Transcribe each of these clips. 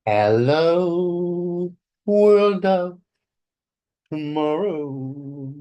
Hello, world of tomorrow.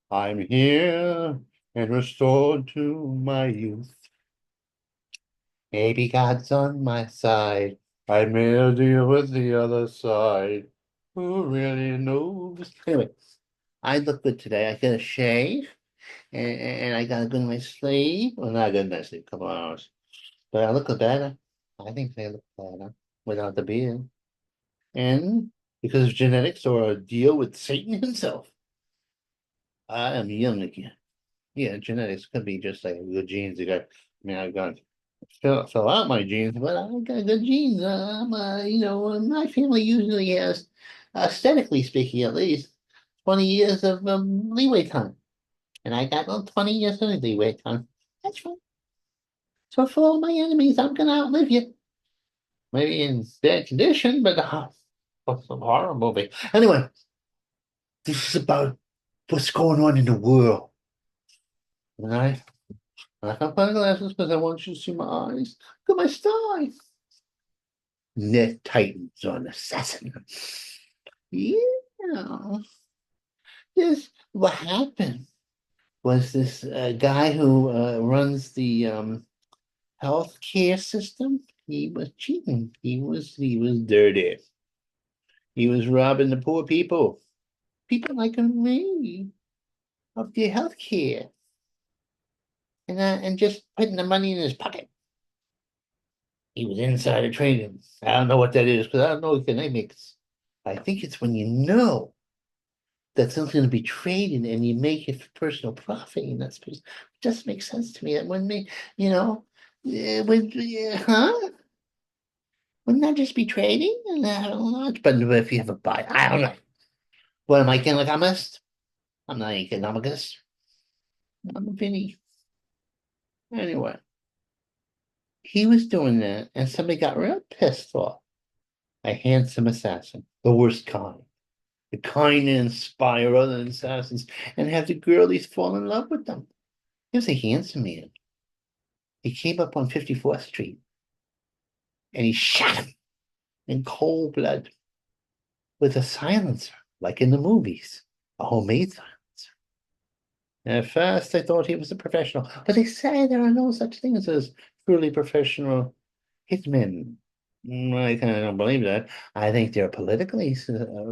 I'm here and restored to my youth. Maybe God's on my side. I made a deal with the other side. Who really knows? Anyway, I look good today. I got a shave and I got a good night's sleep. Well, not a good night's sleep, a couple hours. But I look better. I think they look better without the beard. And because of genetics or a deal with Satan himself, I am young again. Yeah, genetics could be just like good genes. I've got fill out my genes, but I got good genes. My family usually has, aesthetically speaking, at least 20 years of leeway time. And I got 20 years of leeway time. That's fine. So for all my enemies, I'm going to outlive you. Maybe in bad condition, but what's a horror movie? Anyway, this is about what's going on in the world. And I have my glasses because I want you to see my eyes. Look at my stars. Net Titans on assassin. Yeah. This what happened was this guy who runs the healthcare system. He was cheating. He was dirty. He was robbing the poor people like me, of their health care, and just putting the money in his pocket. He was insider trading. I don't know what that is because I don't know economics. I think it's when you know that something's going to be traded and you make it for personal profit. And that's it just makes sense to me. That wouldn't make, you know, huh? Wouldn't that just be trading? And I don't know. But if you have a buy, I don't know. What am I, economist? I'm not an economist. I'm a Vinny. Anyway, he was doing that, and somebody got real pissed off. A handsome assassin, the worst kind. The kind to inspire other assassins and have the girlies fall in love with them. He was a handsome man. He came up on 54th Street and he shot him in cold blood with a silencer, like in the movies, a homemade silencer. And at first, I thought he was a professional, but they say there are no such things as truly professional hitmen. I kind of don't believe that. I think they're politically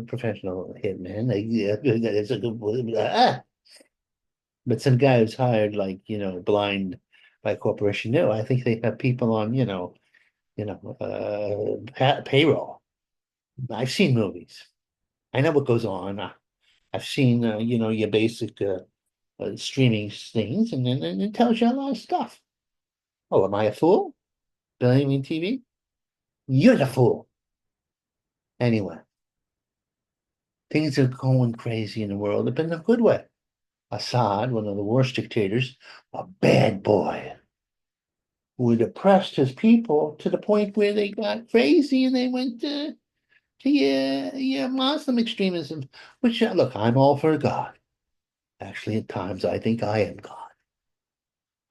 professional hitmen. It's a good, but some guy who's hired, like, blind by a corporation. No, I think they have people on, payroll. I've seen movies. I know what goes on. I've seen, your basic streaming things, and then it tells you a lot of stuff. Oh, am I a fool? Blaming TV? You're the fool. Anyway, things are going crazy in the world, but in a good way. Assad, one of the worst dictators, a bad boy who had oppressed his people to the point where they got crazy and they went to your Muslim extremism. Which look, I'm all for God. Actually, at times I think I am God.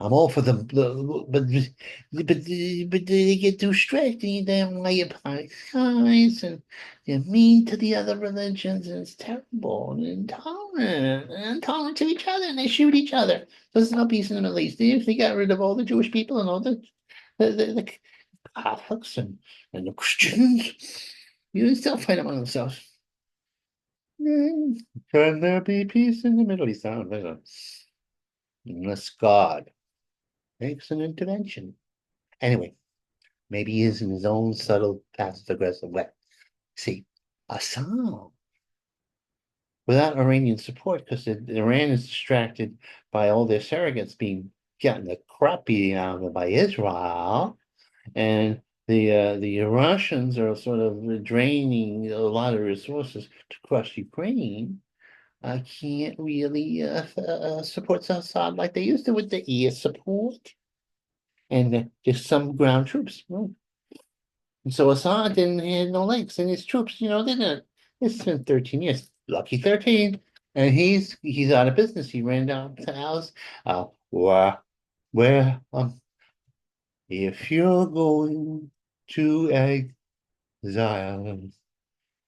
I'm all for them, but they get too strict and they don't let you guys, and they're mean to the other religions, and it's terrible and intolerant to each other, and they shoot each other. There's no peace in the Middle East. If they got rid of all the Jewish people and all the Catholics and the Christians, you still fight among themselves. Can there be peace in the Middle East? I don't know. Unless God makes an intervention. Anyway, maybe he is in his own subtle, passive aggressive way. See, Assad, without Iranian support, because Iran is distracted by all their surrogates being getting the crap beaten out of them by Israel, and the Russians are sort of draining a lot of resources to crush Ukraine. I can't really support Assad like they used to with the air support and just some ground troops. Well, and so Assad didn't have no legs, and his troops, they didn't. It's been 13 years. Lucky 13. And he's out of business. He ran down to house. Where if you're going to Zion.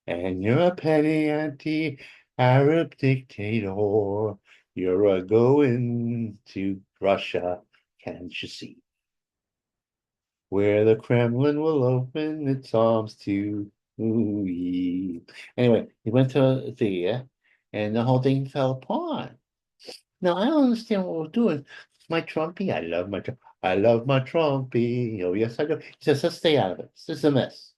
And you're a petty anti-Arab dictator. You're a going to Russia, can't you see? Where the Kremlin will open its arms to you. Anyway, he went to there, and the whole thing fell apart. Now I don't understand what we're doing. My Trumpy, I love my Trumpy. Oh yes, I do. He says, let's stay out of it. This is a mess.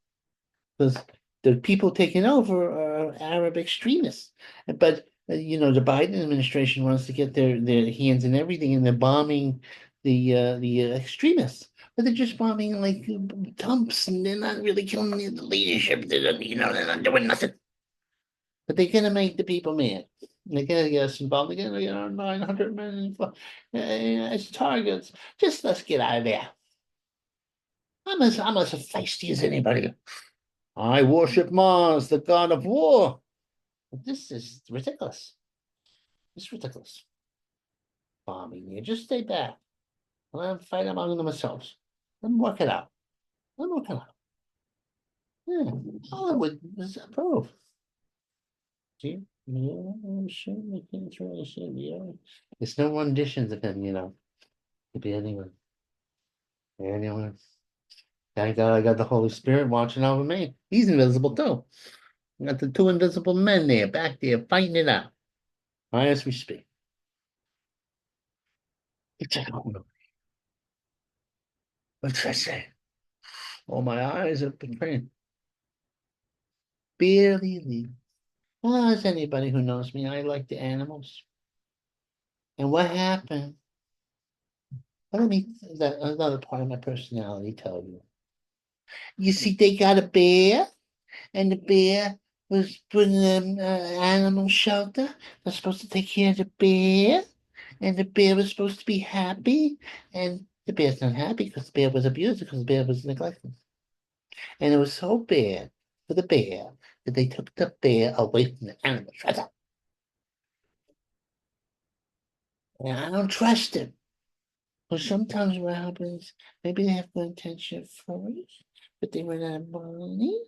Because the people taking over are Arab extremists. But the Biden administration wants to get their hands in everything, and they're bombing the extremists. But they're just bombing like dumps, and they're not really killing the leadership. They're not doing nothing. But they're gonna make the people mad. They're gonna get us involved. They're gonna get our 900 men as targets. Just let's get out of there. I'm as feisty as anybody. I worship Mars, the god of war. This is ridiculous. It's ridiculous. Bombing you. Just stay back. Let them fight among themselves. Let them work it out. Let them work it out. Yeah. Hollywood is approved. See? Yeah, I'm sure we can try to see. Yeah. There's no renditions of him. Could be anyone. Anyone. Thank God I got the Holy Spirit watching over me. He's invisible too. I got the two invisible men there, back there, fighting it out. Right as we speak. It's like, oh no, what did I say? Oh, my eyes have been praying. Barely leave. Well, as anybody who knows me, I like the animals. And what happened? Let me that another part of my personality tell you. You see, they got a bear, and the bear was put in an animal shelter. They're supposed to take care of the bear, and the bear was supposed to be happy, and the bear's not happy because the bear was abused, because the bear was neglected. And it was so bad for the bear that they took the bear away from the animal shelter. And I don't trust him. But sometimes what happens, maybe they have good intention first, but they run out of money.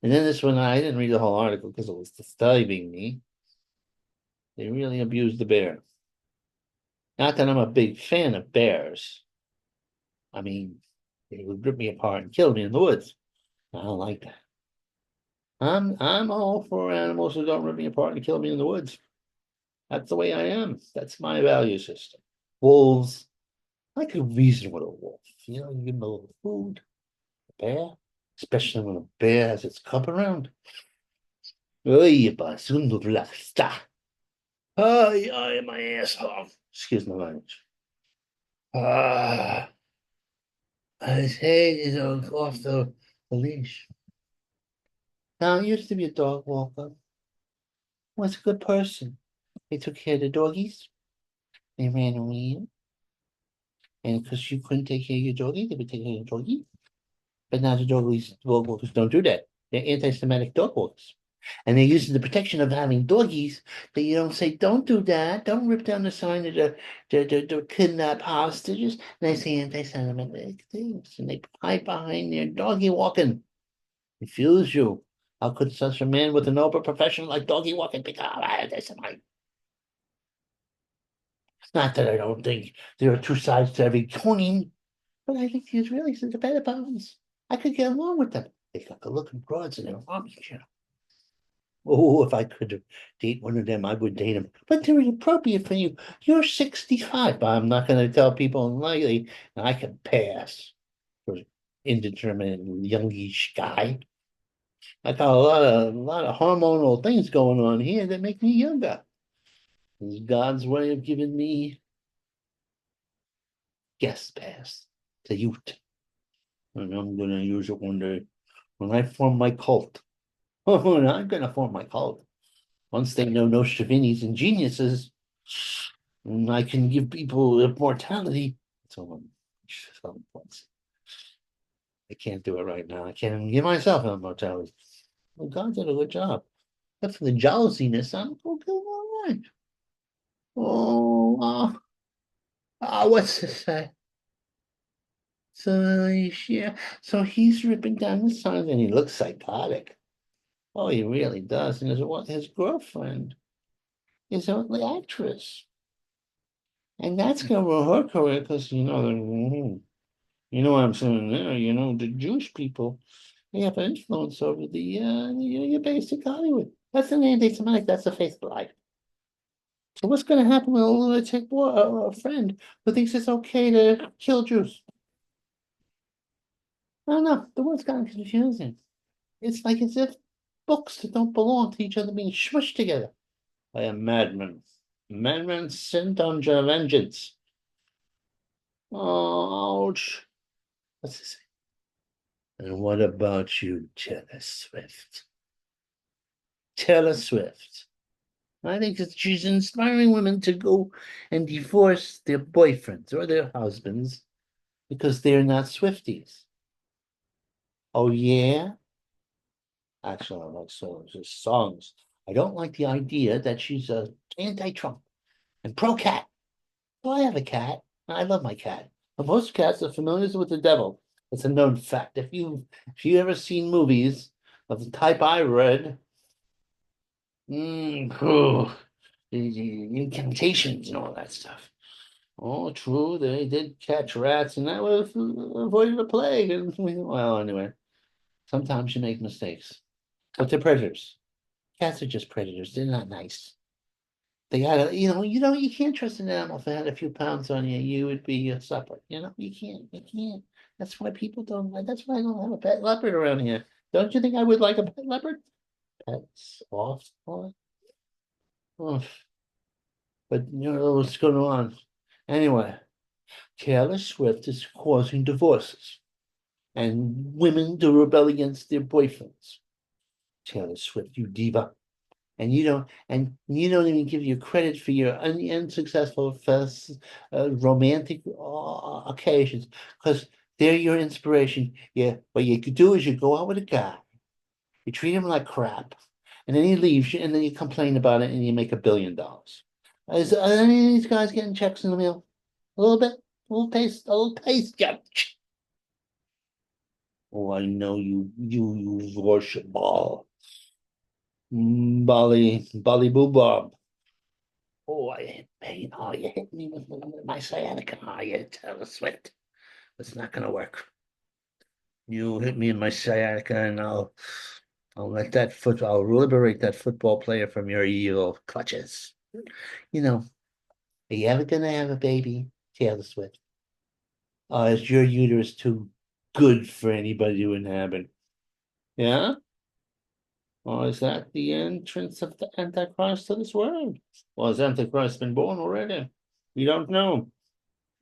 And then this one, I didn't read the whole article because it was disturbing me. They really abused the bear. Not that I'm a big fan of bears. I mean, they would rip me apart and kill me in the woods. I don't like that. I'm all for animals who don't rip me apart and kill me in the woods. That's the way I am. That's my value system. Wolves, I could reason with a wolf. You give them a little food. A bear, especially when a bear has its cub around. Oy, basundulasta. Ay, my asshole. Excuse my language. Ah, his head is off the leash. Now, he used to be a dog walker. Was a good person. They took care of the doggies. They ran around. And because you couldn't take care of your doggie, they would take care of your doggie. But now the dog walkers don't do that. They're anti-Semitic dog walkers. And they're using the protection of having doggies that you don't say, don't do that. Don't rip down the sign of the kidnap hostages. And they say anti-Semitic things. And they hide behind their doggy walking. Refuse you. How could such a man with a noble profession like doggy walking become anti-Semitic? It's not that I don't think there are two sides to every coin, but I think the Israelis are the better ones. I could get along with them. They got the looking broads in their army, Oh, if I could date one of them, I would date them. But they're inappropriate for you. You're 65. But I'm not going to tell people lightly. I can pass for indeterminate youngish guy. I got a lot of hormonal things going on here that make me younger. It's God's way of giving me guest pass to youth. And I'm going to use it one day when I form my cult. Oh, I'm going to form my cult. Once they know no Shavinis and geniuses, I can give people immortality. So, I can't do it right now. I can't even give myself immortality. Well, God did a good job. But for the jealousiness, I'm okay, all right. Oh, what's to say? So yeah, so he's ripping down the signs and he looks psychotic. Oh, he really does. And his girlfriend is an actress. And that's gonna ruin her career because you know what I'm saying there, the Jewish people, they have influence over your basic Hollywood. That's an anti-Semitic, that's the face of life. So what's gonna happen with a lunatic boy, a friend who thinks it's okay to kill Jews? I don't know. The word's kind of confusing. It's like as if books that don't belong to each other being smushed together by a madman. Madman sent on vengeance. Ouch. What's this? And what about you, Taylor Swift? Taylor Swift. I think that she's inspiring women to go and divorce their boyfriends or their husbands because they're not Swifties. Oh, yeah? Actually, I like songs. I don't like the idea that she's a anti-Trump and pro-cat. Well, I have a cat. I love my cat. But most cats are familiar with the devil. It's a known fact. If you ever seen movies of the type I read, the incantations and all that stuff. Oh, true, they did catch rats, and that was avoided the plague. And well, anyway, sometimes you make mistakes, but they're predators. Cats are just predators. They're not nice. They gotta, you can't trust an animal. If it had a few pounds on you, you would be a supper. You can't. That's why people don't like. That's why I don't have a pet leopard around here. Don't you think I would like a pet leopard? Pets off. Oh, but you know what's going on. Anyway, Taylor Swift is causing divorces and women to rebel against their boyfriends. Taylor Swift, you diva. And you don't even give you credit for your unsuccessful romantic occasions because they're your inspiration. Yeah, what you could do is you go out with a guy, you treat him like crap, and then he leaves you, and then you complain about it, and you make $1 billion. Are any of these guys getting checks in the mail? A little bit, a little taste, yeah. Oh, I know you worship ball. Bali Boo Bob. Oh, I hit pain. Oh, you hit me with my sciatica. Oh, you Taylor Swift. It's not gonna work. You hit me in my sciatica, and I'll liberate that football player from your evil clutches. You know, are you ever gonna have a baby, Taylor Swift? Is your uterus too good for anybody to inhabit? Yeah? Or is that the entrance of the Antichrist to this world? Or has Antichrist been born already? We don't know.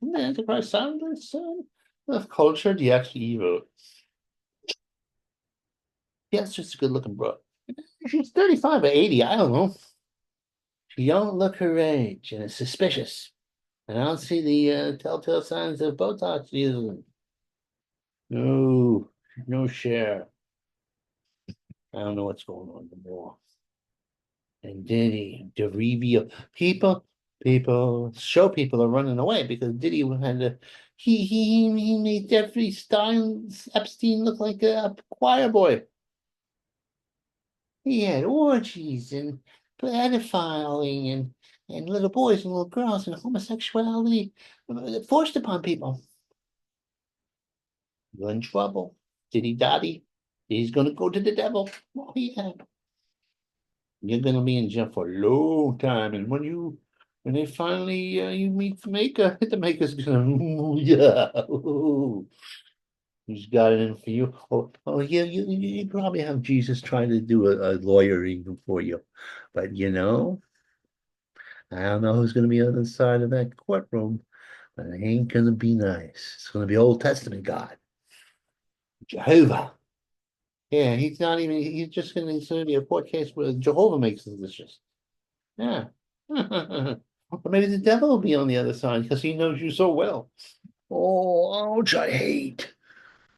The Antichrist sound is of culture, the actually evil. Yeah, it's just a good looking bro. She's 35 or 80, I don't know. She don't look her age, and it's suspicious. And I don't see the telltale signs of Botox either. No, no share. I don't know what's going on anymore. And Diddy, the reveal. People are running away because Diddy had to, he made Jeffrey Epstein look like a choir boy. He had orgies and pedophiling and little boys and little girls and homosexuality forced upon people. You're in trouble. Diddy Dotty. He's gonna go to the devil. Oh yeah. You're gonna be in jail for a long time. And when they finally you meet the maker, the maker's gonna ooh, yeah. Ooh. He's got it in for you. Oh yeah, you probably have Jesus trying to do a lawyer even for you. But I don't know who's gonna be on the side of that courtroom, but it ain't gonna be nice. It's gonna be Old Testament God. Jehovah. Yeah, he's just gonna be a court case where Jehovah makes the decisions. Yeah. Or maybe the devil will be on the other side because he knows you so well. Oh, ouch, I hate.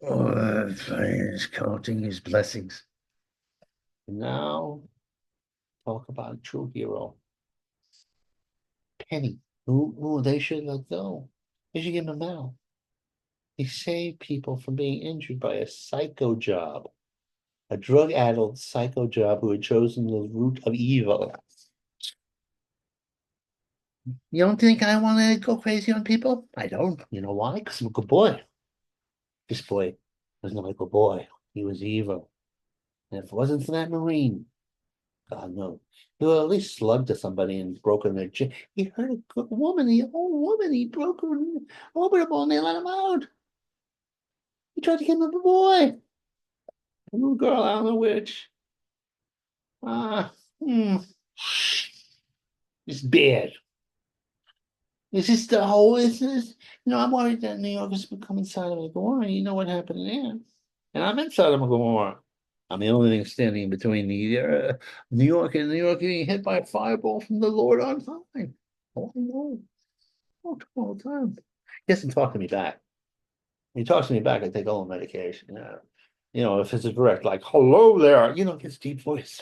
Oh, he's counting his blessings. Now, talk about a true hero. Penny. Who they should let go. They should give him a medal. He saved people from being injured by a psycho job, a drug-addled psycho job who had chosen the route of evil. You don't think I want to go crazy on people? I don't. You know why? Because I'm a good boy. This boy was not a good boy. He was evil. And if it wasn't for that Marine, God no, he would at least slugged to somebody and broken their chin. He hurt a good woman, the old woman. He broke her orbital and they let him out. He tried to kill a boy. A little girl, I don't know which. Ah, hmm. It's bad. It's just the whole, I'm worried that New York is becoming Sodom and Gomorrah. You know what happened there. And I'm in Sodom and Gomorrah. I'm the only thing standing in between New York and New York getting hit by a fireball from the Lord on high. Oh, I know. All the time. He doesn't talk to me back. When he talks to me back, I take all the medication. If it's a direct, like, hello there, gets deep voice.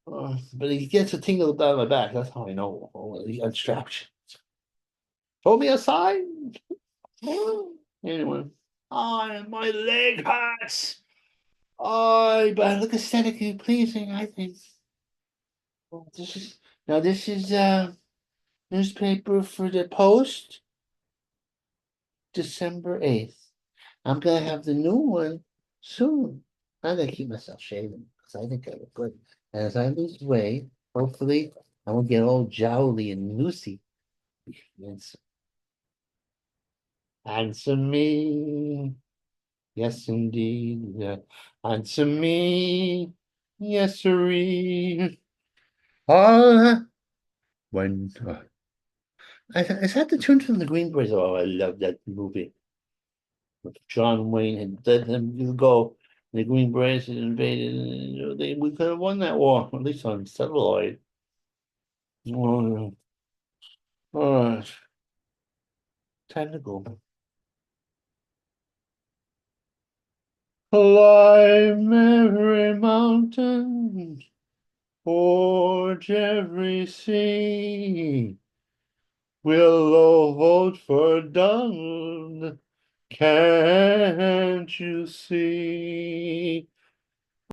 But he gets a tingle down my back. That's how I know. Oh, he unstrapped. Told me a sign. Anyway. Oh, my leg hurts. Oh, but I look aesthetically pleasing, I think. Well, this is newspaper for the Post, December 8th. I'm gonna have the new one soon. I gotta keep myself shaven because I think I look good. And as I lose weight, hopefully I won't get all jowly and loosey. Yes. Answer me. Yes, indeed. Yeah. Answer me. Yes, sirree. Ah, when is that the tune from the Green Berets? Oh, I love that movie. John Wayne had let them go. The Green Berets had invaded, and we could have won that war, at least on celluloid. Oh, all right, time to go. Climb every mountain, forge every sea. We'll all vote for Donald. Can't you see?